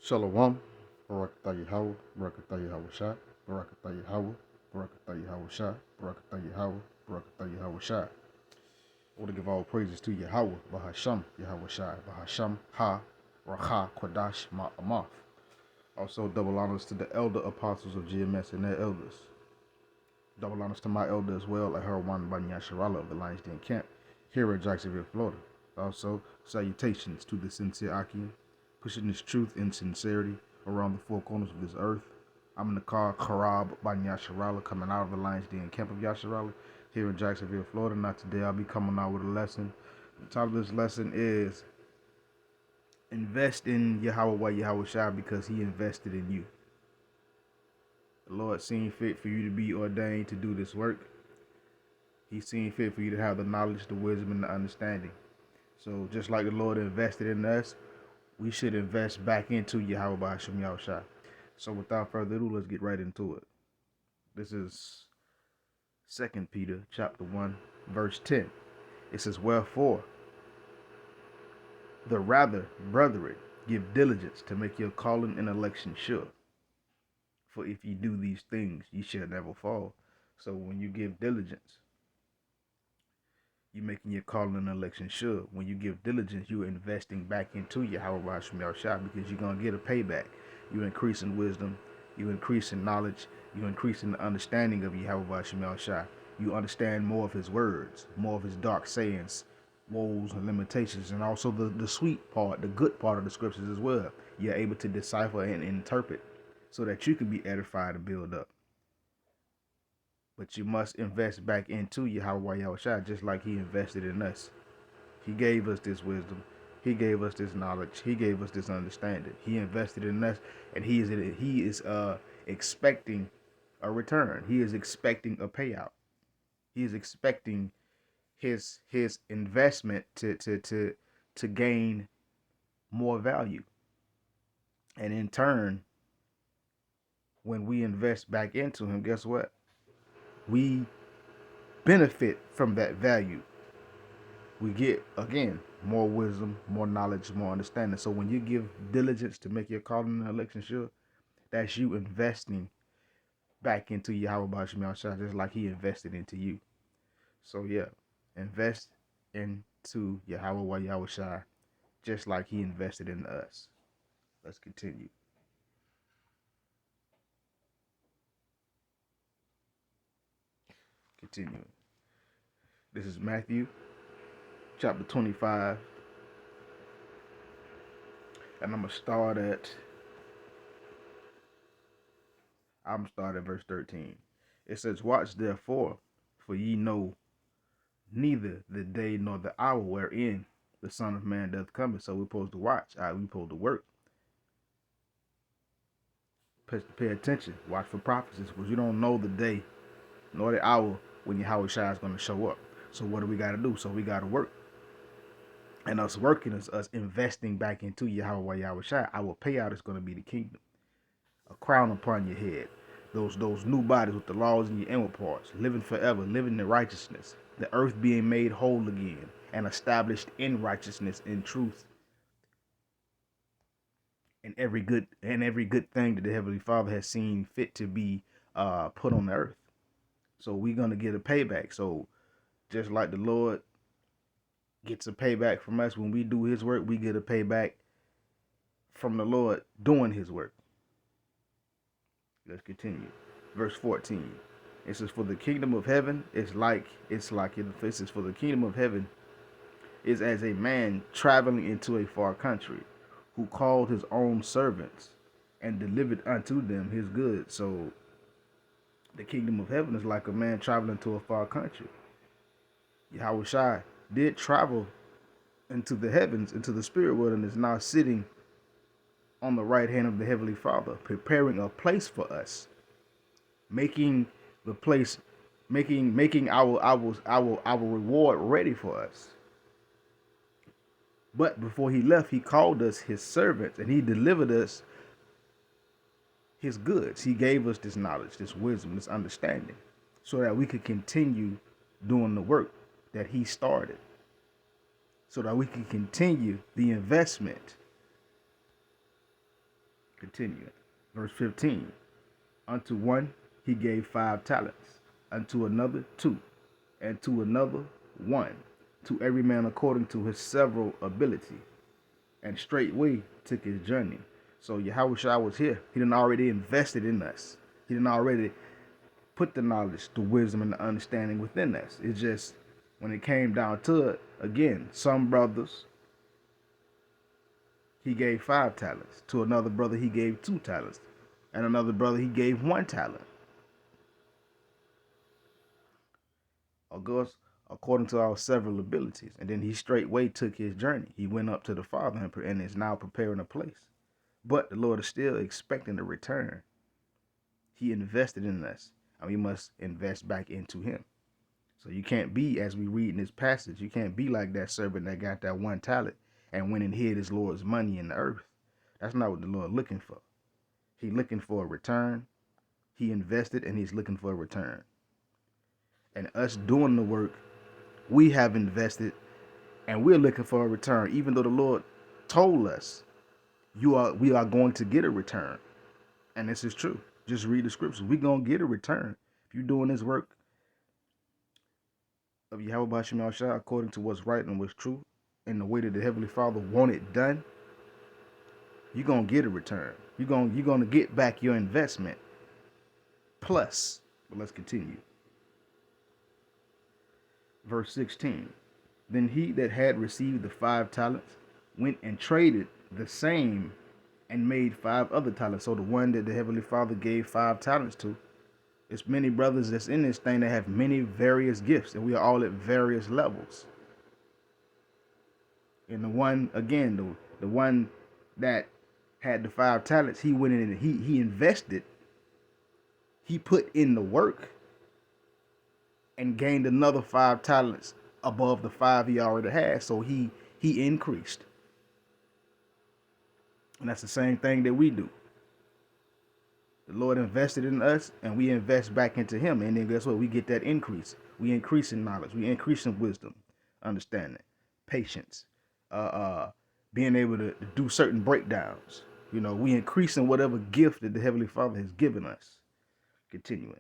Shalom, Barakatah Yahawah, Barakatah Yahawashi, Barakatah Yahawah, Barakatah Yahawashi, Barakatah Yahawah, Barakatah Yahawashi. I want to give all praises to Yahawah, Bahasham, Yahawashi, Bahasham, Ha, Racha, Kwadash, Ma'amath. Also, double honors to the elder apostles of GMS and their elders. Double honors to my elder as well, Yahawashi Banyasharala of the Lions Den Camp, here in Jacksonville, Florida. Also, salutations to the sincere Akim, pushing this truth and sincerity around the four corners of this earth. I'm in the car, Karab Banyasharala, coming out of the Lions Den Camp of Yasharala, here in Jacksonville, Florida. Not today, I'll be coming out with a lesson. The title of this lesson is Invest in Yahawah Yahawashi because he invested in you. The Lord seen fit for you to be ordained to do this work. He's seen fit for you to have the knowledge, the wisdom, and the understanding. So just like the Lord invested in us, we should invest back into Yahawah Ba'ashem Yahushua. So without further ado, let's get right into it. This is 2 Peter chapter 1, verse 10. It says, Wherefore, the rather, brethren, give diligence to make your calling and election sure. For if ye do these things, ye shall never fall. So when you give diligence, you're making your calling and election sure. When you give diligence, you're investing back into Yahawah because you're going to get a payback. You're increasing wisdom. You're increasing knowledge. You're increasing the understanding of Yahawah. You understand more of his words, more of his dark sayings, woes and limitations, and also the sweet part, the good part of the scriptures as well. You're able to decipher and interpret so that you can be edified and build up. But you must invest back into Yahawah just like he invested in us. He gave us this wisdom. He gave us this knowledge. He gave us this understanding. He invested in us, and he is expecting a return. He is expecting a payout. He is expecting his investment to gain more value. And in turn, when we invest back into him, guess what? We benefit from that value. We get, again, more wisdom, more knowledge, more understanding. So when you give diligence to make your calling and election sure, that's you investing back into Yahawah just like he invested into you. So yeah, invest into Yahawah just like he invested in us. Let's continue. Continuing. This is Matthew chapter 25. And I'm gonna start at verse 13. It says, Watch therefore, for ye know neither the day nor the hour wherein the Son of Man doth come. So we're supposed to watch. We're supposed to work. Pay attention. Watch for prophecies, because you don't know the day nor the hour when Yahawashi is going to show up. So what do we got to do? So we got to work. And us working is us investing back into Yahawashi. Our payout is going to be the kingdom. A crown upon your head. Those new bodies with the laws in your inward parts. Living forever. Living in righteousness. The earth being made whole again. And established in righteousness and truth. And every good thing that the Heavenly Father has seen fit to be put on the earth. So we're going to get a payback. So just like the Lord gets a payback from us when we do his work, we get a payback from the Lord doing his work. Let's continue. Verse 14. It says, For the kingdom of heaven is for the kingdom of heaven is as a man traveling into a far country, who called his own servants and delivered unto them his goods. So the kingdom of heaven is like a man traveling to a far country. Yahawashi did travel into the heavens, into the spirit world, and is now sitting on the right hand of the Heavenly Father, preparing a place for us, making the place, making our reward ready for us. But before he left, he called us his servants, and he delivered us his goods. He gave us this knowledge, this wisdom, this understanding, so that we could continue doing the work that he started, so that we can continue the investment Continuing. Verse 15. Unto one he gave 5 talents, unto another 2, and to another 1, to every man according to his several ability. And straightway took his journey. So Yahawashi was here. He done already invested in us. He done already put the knowledge, the wisdom, and the understanding within us. It's just when it came down to it, again, some brothers he gave 5 talents. To another brother he gave 2 talents. And another brother he gave 1 talent. According to our several abilities. And then he straightway took his journey. He went up to the Father and is now preparing a place. But the Lord is still expecting a return. He invested in us, and we must invest back into him. So you can't be, as we read in this passage, you can't be like that servant that got that 1 talent and went and hid his Lord's money in the earth. That's not what the Lord looking for. He's looking for a return. He invested and he's looking for a return. And us doing the work, we have invested and we're looking for a return, even though the Lord told us we are going to get a return. And this is true. Just read the scriptures. We're going to get a return. If you're doing this work of Yahawashi according to what's right and what's true, in the way that the Heavenly Father want it done, you're going to get a return. You're going to get back your investment. Plus, but let's continue. Verse 16. Then he that had received the 5 talents went and traded the same and made 5 other talents. So the one that the Heavenly Father gave 5 talents to, it's many brothers that's in this thing that have many various gifts, and we are all at various levels. And the one, again, the one that had the 5 talents, he went in and he invested. He put in the work and gained another 5 talents above the 5 he already had. So he increased. And that's the same thing that we do. The Lord invested in us and we invest back into him. And then guess what? We get that increase. We increase in knowledge. We increase in wisdom, understanding, patience, being able to do certain breakdowns. We increase in whatever gift that the Heavenly Father has given us. Continuing.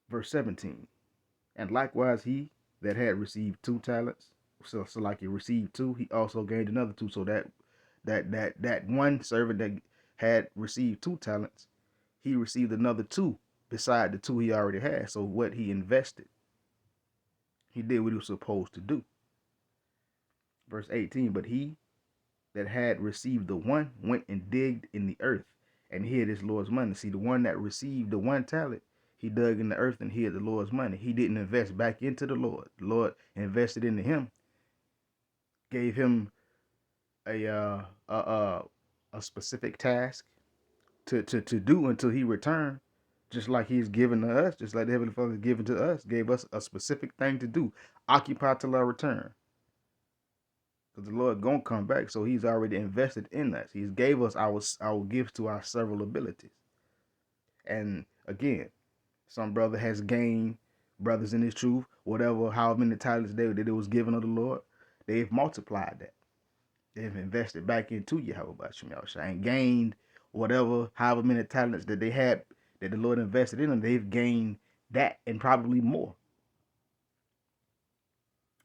Verse 17. And likewise he that had received 2 talents, so like he received 2, he also gained another 2. So that one servant that had received 2 talents, he received another 2 beside the 2 he already had. So what he invested, he did what he was supposed to do. Verse 18. But he that had received the 1 went and digged in the earth and hid his Lord's money. See, the one that received the 1 talent, he dug in the earth and hid the Lord's money. He didn't invest back into the Lord. The Lord invested into him, gave him a specific task to do until he returned, just like he's given to us, just like the Heavenly Father has given to us, gave us a specific thing to do, occupy till our return. Because the Lord gonna come back, so he's already invested in us. He's gave us our gifts to our several abilities. And again, some brother has gained, brothers in this truth, whatever, however many talents that it was given of the Lord, they've multiplied that. They've invested back into Yahawashi and gained whatever, however many talents that they had, that the Lord invested in them, they've gained that and probably more.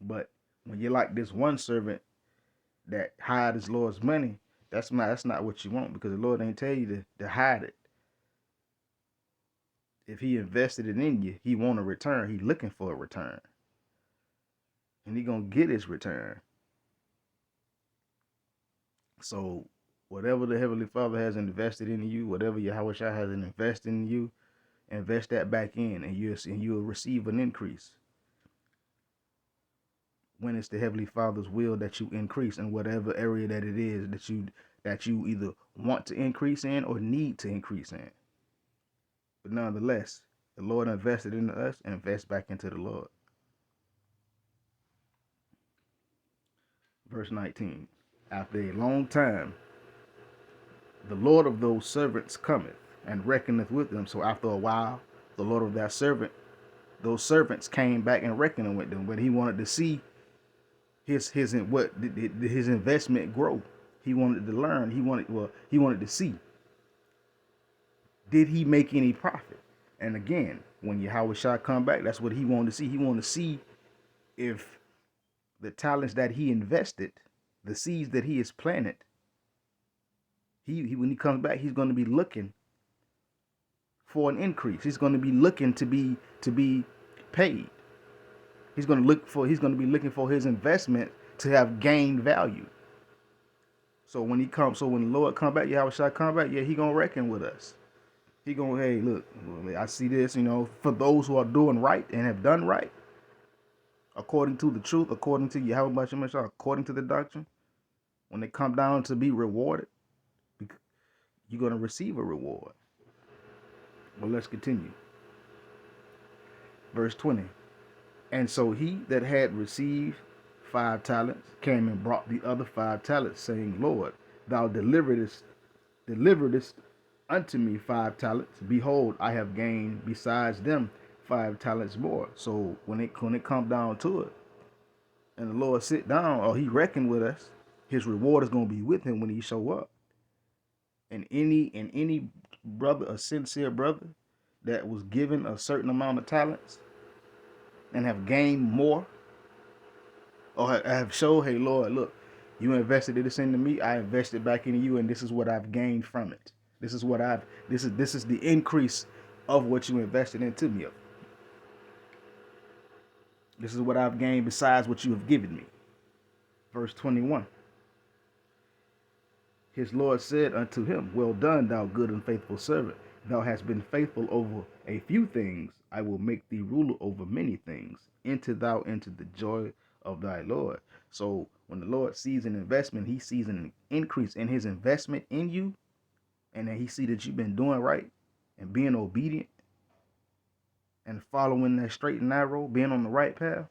But when you're like this one servant that hide his Lord's money, that's not what you want, because the Lord ain't tell you to hide it. If he invested it in you, he want a return. He looking for a return. And he gonna get his return. So whatever the Heavenly Father has invested in you, whatever Yahawashi has invested in you, invest that back in, and you'll receive an increase. When it's the Heavenly Father's will that you increase in whatever area that it is that you either want to increase in or need to increase in. But nonetheless, the Lord invested into us, and invest back into the Lord. Verse 19. After a long time, the Lord of those servants cometh and reckoneth with them. So after a while, the Lord of those servants came back and reckoned with them. When he wanted to see his investment grow, He wanted to learn. He wanted to see. Did he make any profit? And again, when Yahawashi come back, that's what he wanted to see. He wanted to see if the talents that he invested, the seeds that he has planted, he when he comes back, he's going to be looking for an increase. He's going to be looking to be paid. He's going to be looking for his investment to have gained value. So when the Lord come back, Yahawashi come back, yeah, he gonna reckon with us. He gonna, hey, look, I see this, for those who are doing right and have done right, according to the truth, according to Yahawashi, according to the doctrine, when they come down to be rewarded, you're gonna receive a reward. Well, let's continue. Verse 20. And so he that had received 5 talents came and brought the other 5 talents, saying, Lord, thou deliveredest unto me 5 talents. Behold, I have gained besides them 5 talents more. So when it come down to it, and the Lord sit down, or he reckon with us, his reward is going to be with him when he show up. And any brother, a sincere brother, that was given a certain amount of talents and have gained more, or have showed, hey Lord, look, you invested this into me, I invested back into you, and this is what I've gained from it. This is the increase of what you invested into me. This is what I've gained besides what you have given me. Verse 21. His Lord said unto him, Well done, thou good and faithful servant. Thou hast been faithful over a few things. I will make thee ruler over many things. Enter thou into the joy of thy Lord. So when the Lord sees an investment, he sees an increase in his investment in you, and then he see that you've been doing right and being obedient and following that straight and narrow, being on the right path.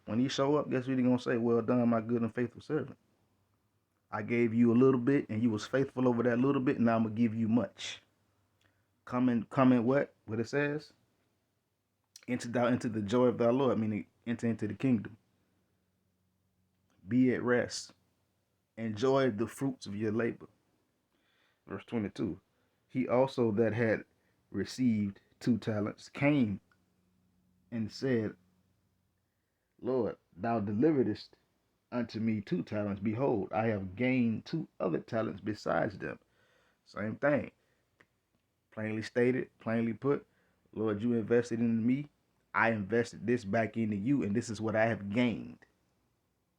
When he show up, guess what he's going to say? Well done, my good and faithful servant. I gave you a little bit, and you was faithful over that little bit, and now I'm going to give you much. Come in what? What it says? Enter thou into the joy of thy Lord, meaning enter into the kingdom. Be at rest. Enjoy the fruits of your labor. Verse 22. He also that had received 2 talents came and said, Lord, thou deliveredest unto me 2 talents. Behold, I have gained 2 other talents besides them. Same thing. Plainly stated, plainly put. Lord, you invested in me. I invested this back into you, and this is what I have gained.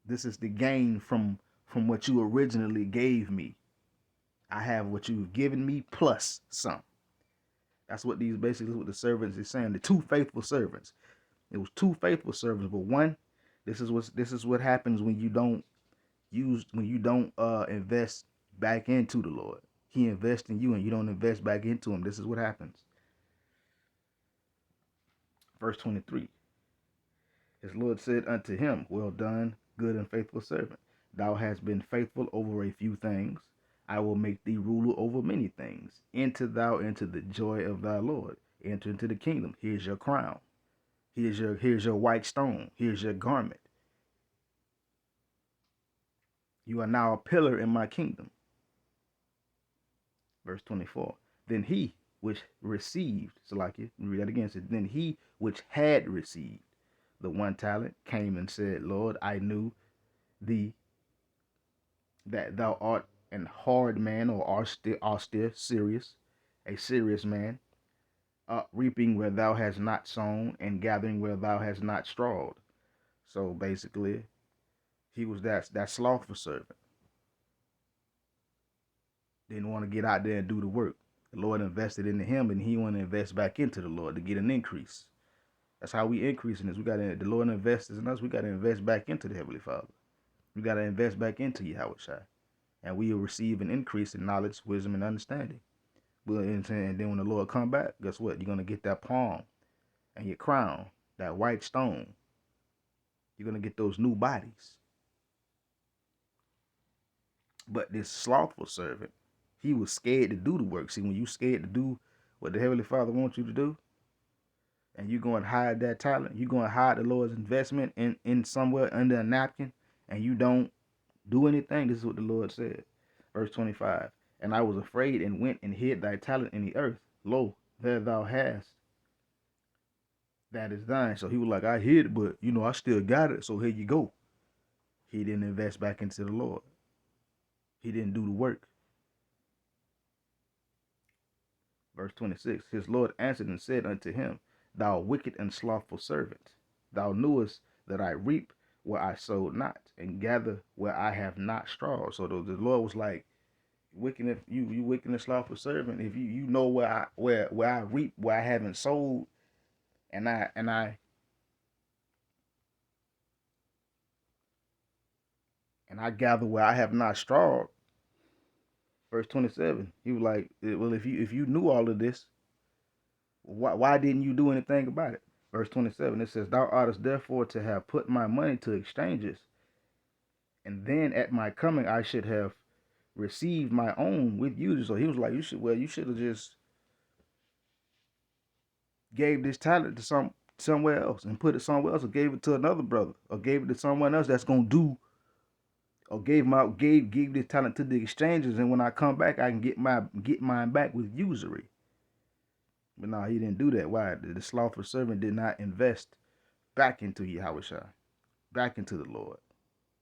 This is the gain from what you originally gave me. I have what you've given me plus some. That's what what the servants is saying. The 2 faithful servants. It was 2 faithful servants, but one. This is what happens when you don't invest back into the Lord. He invests in you, and you don't invest back into him. This is what happens. Verse 23. His Lord said unto him, Well done, good and faithful servant. Thou hast been faithful over a few things. I will make thee ruler over many things. Enter thou into the joy of thy Lord. Enter into the kingdom. Here's your crown. Here's your white stone. Here's your garment. You are now a pillar in my kingdom. Verse 24. Then he which received, so like you read that again, said, then he which had received the 1 talent came and said, Lord, I knew thee that thou art an hard man, or austere, serious, a serious man, reaping where thou hast not sown and gathering where thou hast not strawed. So basically, he was that slothful servant. Didn't want to get out there and do the work. The Lord invested into him, and he want to invest back into the Lord to get an increase. That's how we increase in this. The Lord invests in us. We got to invest back into the Heavenly Father. We got to invest back into Yahawashi. And we will receive an increase in knowledge, wisdom, and understanding. And then when the Lord come back, guess what? You're going to get that palm and your crown, that white stone. You're going to get those new bodies. But this slothful servant, he was scared to do the work. See, when you scared to do what the Heavenly Father wants you to do, and you're going to hide that talent, you're going to hide the Lord's investment in somewhere under a napkin, and you don't do anything, this is what the Lord said. Verse 25. And I was afraid and went and hid thy talent in the earth. Lo, there thou hast, that is thine. So he was like, I hid it, but I still got it. So here you go. He didn't invest back into the Lord. He didn't do the work. Verse 26. His Lord answered and said unto him, Thou wicked and slothful servant, thou knewest that I reap where I sowed not, and gather where I have not strawed. So the Lord was like, wicked, if you wicked and slothful servant, if you know where I reap where I haven't sowed, and I gather where I have not strawed. Verse 27. He was like, well, if you knew all of this, why didn't you do anything about it? Verse 27. It says, Thou oughtest therefore to have put my money to exchanges, and then at my coming I should have received my own with you. So he was like, you should have just gave this talent to somewhere else and put it somewhere else, or gave it to another brother, or gave it to someone else that's gonna do, or gave this talent to the exchanges, and when I come back I can get mine back with usury. But no, he didn't do that. Why? The slothful servant did not invest back into Yahawashi, back into the Lord.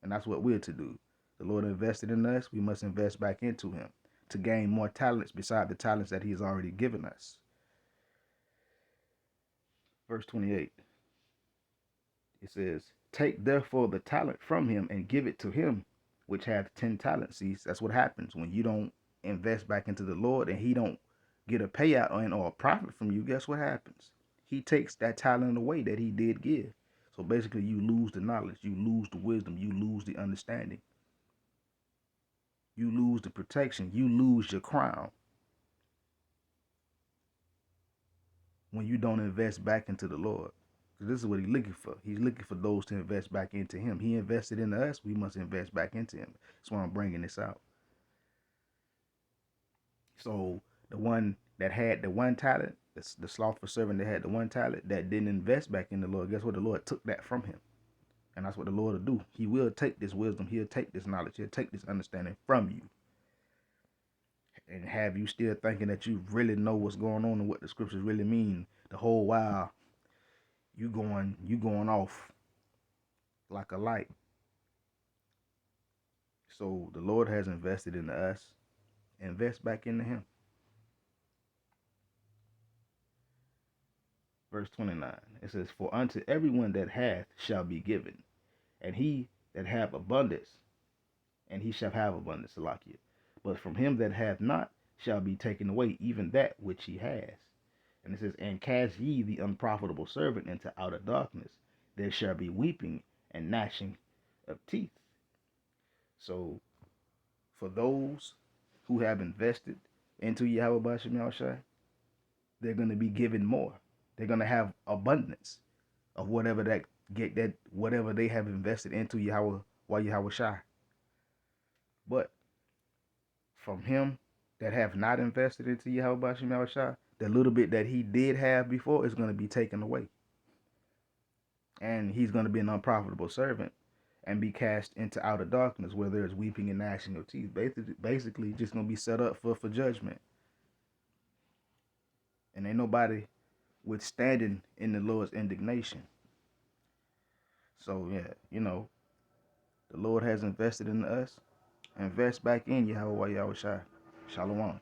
And that's what we're to do. The Lord invested in us, we must invest back into him to gain more talents beside the talents that he has already given us. Verse 28. It says, Take therefore the talent from him and give it to him which hath 10 talents. See, that's what happens when you don't invest back into the Lord and he don't get a payout or a profit from you. Guess what happens? He takes that talent away that he did give. So basically, you lose the knowledge, you lose the wisdom, you lose the understanding, you lose the protection, you lose your crown when you don't invest back into the Lord. This is what he's looking for. He's looking for those to invest back into him. He invested in us. We must invest back into him. That's why I'm bringing this out. So the one that had the one talent, the slothful servant that had the one talent that didn't invest back in the Lord, guess what? The Lord took that from him. And that's what the Lord will do. He will take this wisdom. He'll take this knowledge. He'll take this understanding from you. And have you still thinking that you really know what's going on and what the scriptures really mean the whole while you going off like a light. So the Lord has invested in us. Invest back into him. Verse 29. It says, For unto everyone that hath shall be given, and he that hath abundance, and he shall have abundance, Salakia. But from him that hath not shall be taken away even that which he has. And it says, And cast ye the unprofitable servant into outer darkness. There shall be weeping and gnashing of teeth. So for those who have invested into Yahawashi, they're going to be given more. They're going to have abundance of whatever whatever they have invested into Yahawashi. But from him that have not invested into Yahawashi, the little bit that he did have before is going to be taken away. And he's going to be an unprofitable servant and be cast into outer darkness where there is weeping and gnashing of teeth. Basically just going to be set up for judgment. And ain't nobody withstanding in the Lord's indignation. So, yeah, the Lord has invested in us. Invest back in Yahawah Yahawashi. Shalom.